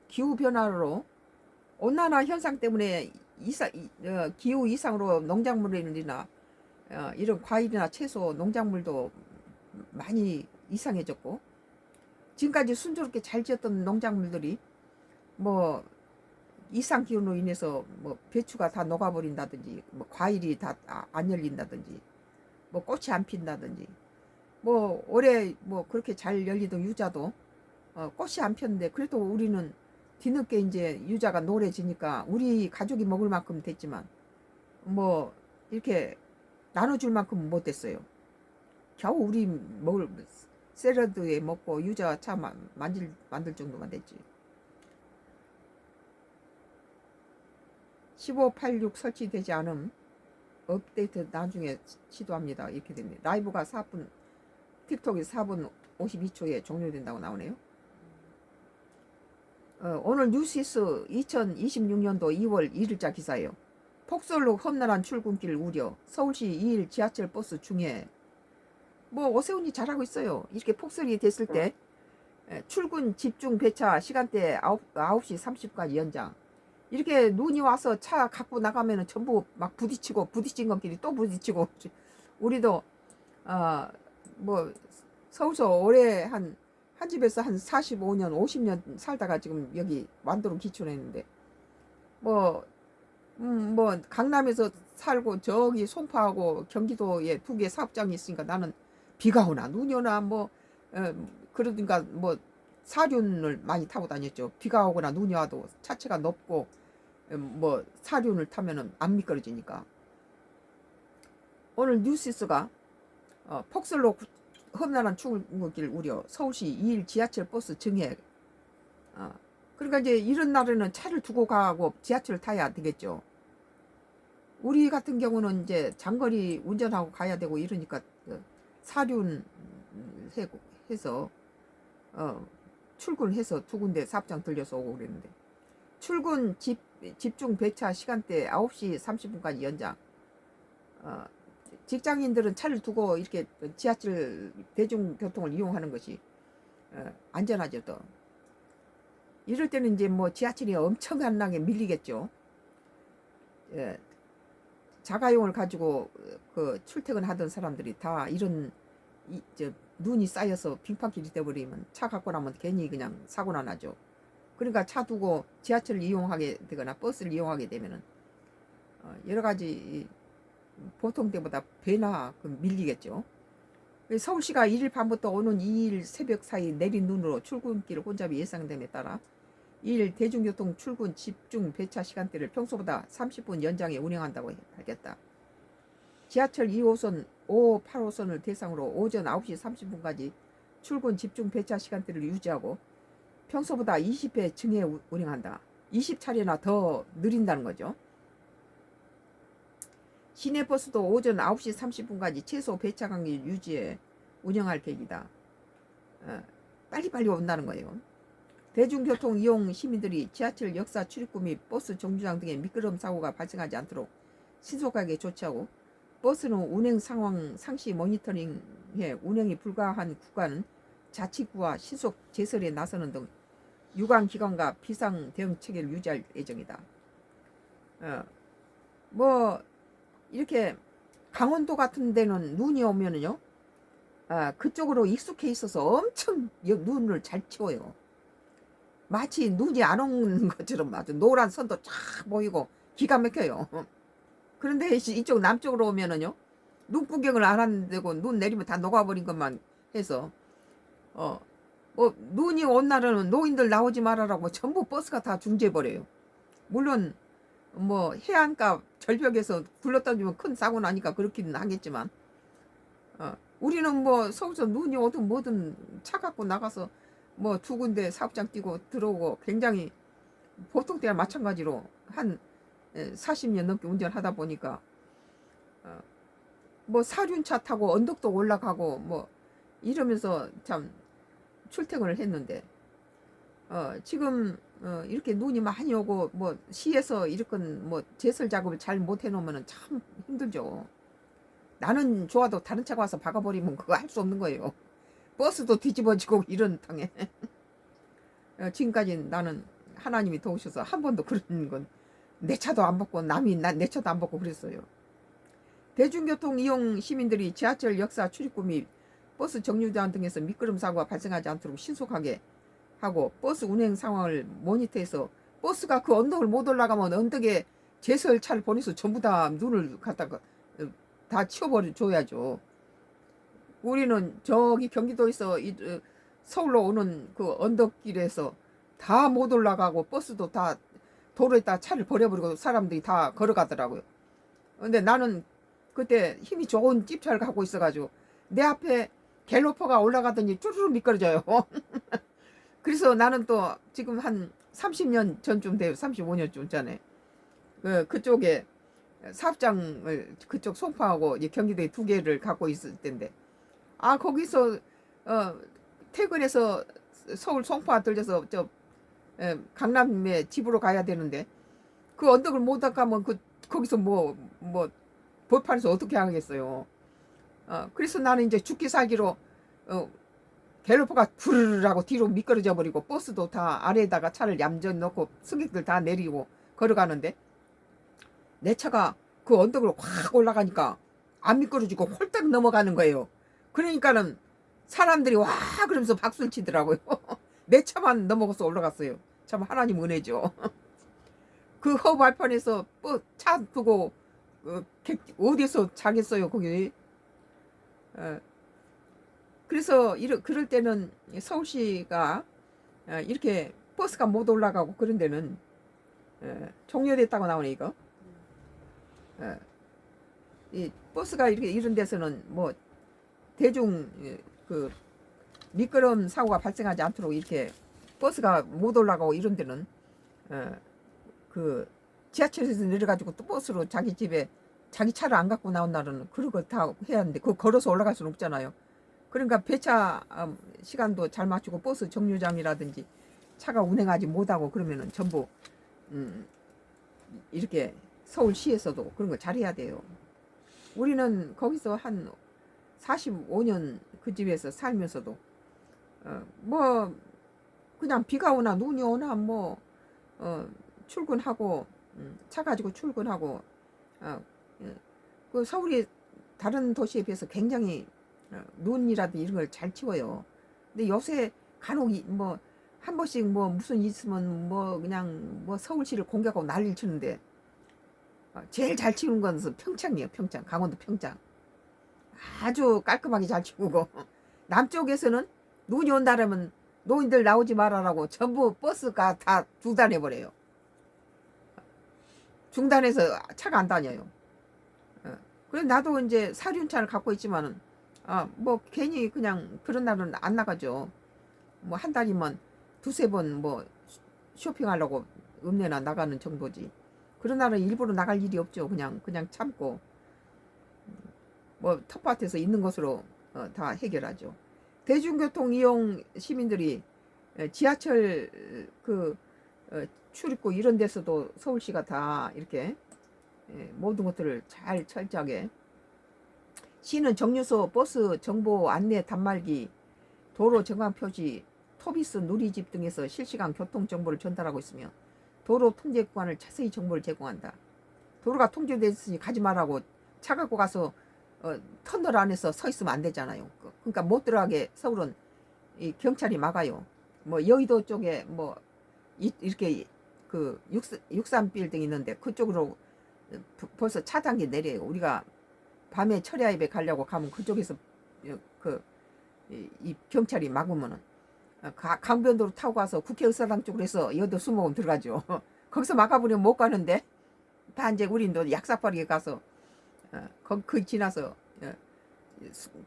기후 변화로 온난화 현상 때문에 기후 이상으로 농작물이나 이런 과일이나 채소 농작물도 많이 이상해졌고, 지금까지 순조롭게 잘 지었던 농작물들이 뭐 이상 기온으로 인해서 뭐 배추가 다 녹아버린다든지, 뭐 과일이 다 안 열린다든지, 뭐 꽃이 안 핀다든지, 뭐 올해 뭐 그렇게 잘 열리던 유자도 꽃이 안 폈는데, 그래도 우리는 뒤늦게 이제 유자가 노래지니까 우리 가족이 먹을 만큼 됐지만 뭐 이렇게 나눠줄 만큼 못 됐어요. 겨우 우리 먹을 샐러드에 먹고 유자 차 만들 정도만 됐지. 1586 설치되지 않음, 업데이트 나중에 시도합니다. 이렇게 됩니다. 라이브가 4분, 틱톡이 4분 52초에 종료된다고 나오네요. 오늘 뉴시스 2026년도 2월 1일자 기사예요. 폭설로 험난한 출근길 우려, 서울시 2일 지하철 버스 중에. 뭐 오세훈이 잘하고 있어요. 이렇게 폭설이 됐을 때 출근 집중 배차 시간대 9시 30분까지 연장. 이렇게 눈이 와서 차 갖고 나가면 전부 막 부딪히고, 부딪힌 것끼리 또 부딪히고. 우리도 뭐 서울서 올해 한 집에서 한 45년 50년 살다가 지금 여기 완도로 기촌했는데, 뭐 강남에서 살고 저기 송파하고 경기도에 두 개 사업장이 있으니까 나는 비가 오나 눈이 오나 뭐 그러니까 뭐 사륜을 많이 타고 다녔죠. 비가 오거나 눈이 와도 차체가 높고 뭐 사륜을 타면은 안 미끄러지니까. 오늘 뉴시스가 폭설로 험난한 출근길 우려, 서울시 2일 지하철 버스 증액. 그러니까 이제 이런 날에는 차를 두고 가고 지하철을 타야 되겠죠. 우리 같은 경우는 이제 장거리 운전하고 가야 되고 이러니까 사륜 해서 출근해서 두 군데 사업장 들려서 오고 그랬는데, 출근 집중 배차 시간대 9시 30분까지 연장. 직장인들은 차를 두고 이렇게 지하철 대중교통을 이용하는 것이 안전하죠. 또 이럴 때는 이제 뭐 지하철이 엄청나게 밀리겠죠. 예, 자가용을 가지고 그 출퇴근하던 사람들이 다 이런 눈이 쌓여서 빙판길이 돼버리면 차 갖고 나면 괜히 그냥 사고나 나죠. 그러니까 차 두고 지하철을 이용하게 되거나 버스를 이용하게 되면은 여러 가지 보통 때보다 배나 밀리겠죠. 서울시가 1일 밤부터 오는 2일 새벽 사이 내린 눈으로 출근길 혼잡이 예상됨에 따라 2일 대중교통 출근 집중 배차 시간대를 평소보다 30분 연장해 운행한다고 하겠다. 지하철 2호선, 5, 8호선을 대상으로 오전 9시 30분까지 출근 집중 배차 시간대를 유지하고 평소보다 20배 증해 운행한다. 20차례나 더 느린다는 거죠. 시내버스도 오전 9시 30분까지 최소 배차 간격 유지해 운영할 계획이다. 빨리빨리 온다는 거예요. 대중교통 이용 시민들이 지하철 역사 출입구 및 버스 정류장 등의 미끄럼 사고가 발생하지 않도록 신속하게 조치하고, 버스는 운행 상황 상시 모니터링해 운행이 불가한 구간은 자치구와 신속 제설에 나서는 등 유관기관과 비상 대응 체계를 유지할 예정이다. 뭐 이렇게 강원도 같은 데는 눈이 오면은요, 그쪽으로 익숙해 있어서 엄청 눈을 잘 치워요. 마치 눈이 안 오는 것처럼 아주 노란 선도 쫙 보이고 기가 막혀요. 그런데 이쪽 남쪽으로 오면은요, 눈 구경을 안 하는 데고 눈 내리면 다 녹아버린 것만 해서 뭐 눈이 온 날은 노인들 나오지 말아라고 전부 버스가 다 중지해버려요. 물론 뭐 해안가 절벽에서 굴러떨어지면 큰 사고 나니까 그렇기는 하겠지만, 우리는 뭐 서울서 눈이 오든 뭐든 차 갖고 나가서 뭐 두 군데 사업장 뛰고 들어오고, 굉장히 보통 때와 마찬가지로 한 40년 넘게 운전하다 보니까 뭐 사륜차 타고 언덕도 올라가고 뭐 이러면서 참 출퇴근을 했는데, 지금 이렇게 눈이 많이 오고 뭐 시에서 이렇게 뭐 제설 작업을 잘 못 해놓으면 참 힘들죠. 나는 좋아도 다른 차가 와서 박아버리면 그거 할 수 없는 거예요. 버스도 뒤집어지고 이런 당에. 지금까지 나는 하나님이 도우셔서 한 번도 그런 건 내 차도 안 받고 남이 내 차도 안 받고 그랬어요. 대중교통 이용 시민들이 지하철 역사 출입구 및 버스 정류장 등에서 미끄럼 사고가 발생하지 않도록 신속하게 하고 버스 운행 상황을 모니터해서 버스가 그 언덕을 못 올라가면 언덕에 제설차를 보내서 전부 다 눈을 갖다가 다 치워버려 줘야죠. 우리는 저기 경기도에서 서울로 오는 그 언덕길에서 다 못 올라가고 버스도 다 도로에다 차를 버려버리고 사람들이 다 걸어가더라고요. 근데 나는 그때 힘이 좋은 집차를 갖고 있어가지고 내 앞에 갤로퍼가 올라가더니 쭈르르 미끄러져요. 그래서 나는 또 지금 한 30년 전쯤 돼요. 35년쯤 전에 그쪽에 사업장을 그쪽 송파하고 경기도에 2개를 갖고 있을 텐데 거기서 퇴근해서 서울 송파 들려서 강남에 집으로 가야 되는데 그 언덕을 못 가면 거기서 뭐 법판에서 어떻게 하겠어요. 그래서 나는 이제 죽기 살기로 갤로퍼가 부르르하고 뒤로 미끄러져 버리고 버스도 다 아래에다가 차를 얌전 넣고 승객들 다 내리고 걸어가는데 내 차가 그 언덕으로 확 올라가니까 안 미끄러지고 홀딱 넘어가는 거예요. 그러니까는 사람들이 와 그러면서 박수를 치더라고요. 내 차만 넘어가서 올라갔어요. 참 하나님 은혜죠. 그 허발판에서 차 두고 어디서 자겠어요 거기. 그래서 그럴 때는 서울시가 이렇게 버스가 못 올라가고 그런 데는 종료됐다고 나오네 이거. 이 버스가 이렇게 이런 데서는 뭐 대중 그 미끄럼 사고가 발생하지 않도록 이렇게 버스가 못 올라가고 이런 데는 그 지하철에서 내려가지고 또 버스로 자기 집에 자기 차를 안 갖고 나온 날은 그런 거 다 해야 하는데 그거 걸어서 올라갈 수는 없잖아요. 그러니까 배차 시간도 잘 맞추고 버스 정류장이라든지 차가 운행하지 못하고 그러면은 전부 이렇게 서울시에서도 그런 거 잘해야 돼요. 우리는 거기서 한 45년 그 집에서 살면서도 뭐 그냥 비가 오나 눈이 오나 뭐 출근하고 차 가지고 출근하고 그 서울이 다른 도시에 비해서 굉장히 눈이라도 이런 걸 잘 치워요. 근데 요새 간혹 뭐 한 번씩 뭐 무슨 일 있으면 뭐 그냥 뭐 서울시를 공격하고 난리를 치는데 제일 잘 치우는 건 평창이에요. 평창, 강원도 평창. 아주 깔끔하게 잘 치우고 남쪽에서는 눈이 온다라면 노인들 나오지 말아라고 전부 버스가 다 중단해버려요. 중단해서 차가 안 다녀요. 그래 나도 이제 사륜차를 갖고 있지만은 뭐 괜히 그냥 그런 날은 안 나가죠. 뭐 한 달이면 2-3번 뭐 쇼핑하려고 읍내나 나가는 정도지. 그런 날은 일부러 나갈 일이 없죠. 그냥 참고 뭐 텃밭에서 있는 것으로 다 해결하죠. 대중교통 이용 시민들이 지하철 출입구 이런 데서도 서울시가 다 이렇게 모든 것들을 잘 철저하게 시는 정류소 버스 정보 안내 단말기 도로 전광 표지 토비스 누리집 등에서 실시간 교통 정보를 전달하고 있으며 도로 통제 구간을 자세히 정보를 제공한다. 도로가 통제됐으니 가지 말라고 차 갖고 가서 터널 안에서 서 있으면 안 되잖아요. 그러니까 못 들어가게 서울은 이 경찰이 막아요. 뭐 여의도 쪽에 뭐 이렇게 그 63 빌딩 있는데 그쪽으로 벌써 차단기 내려요. 우리가 밤에 철야입에 가려고 가면 그쪽에서 이 경찰이 막으면은 강변도로 타고 가서 국회의사당 쪽으로 해서 여의도 수목원 들어가죠. 거기서 막아버리면 못 가는데 다 이제 우린 또 약사빠르게 가서 거기 지나서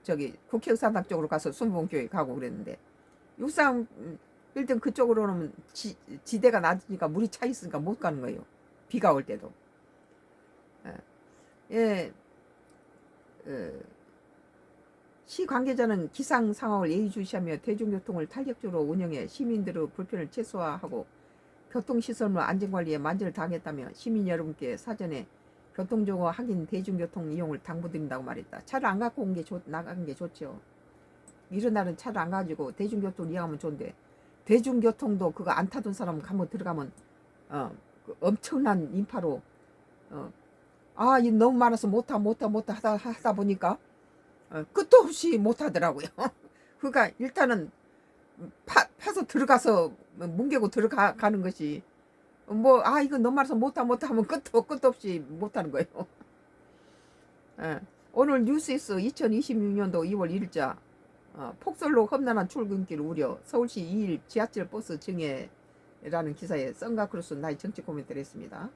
저기 국회의사당 쪽으로 가서 순복음교회 가고 그랬는데 63 빌딩 그쪽으로는 지대가 낮으니까 물이 차 있으니까 못 가는 거예요. 비가 올 때도. 시 관계자는 기상 상황을 예의주시하며 대중교통을 탄력적으로 운영해 시민들의 불편을 최소화하고 교통시설물 안전관리에 만전을 다하겠다며 시민 여러분께 사전에 교통정보 확인 대중교통 이용을 당부드린다고 말했다. 차를 안 갖고 나가는 게 좋죠. 이런 날은 차를 안 가지고 대중교통을 이용하면 좋은데 대중교통도 그거 안 타던 사람 가면 들어가면 그 엄청난 인파로 이 너무 많아서 못타 하다 보니까 끝도 없이 못하더라고요. 그러니까 일단은 파서 들어가서 뭉개고 들어가는 것이 뭐 이거 너무 많아서 못타 하면 끝도 없이 못하는 거예요. 오늘 뉴스에서 2026년도 2월 1일자 폭설로 험난한 출근길 우려 서울시 2일 지하철 버스 증해라는 기사에 썬가크루스 나의 정치 코멘트를 했습니다.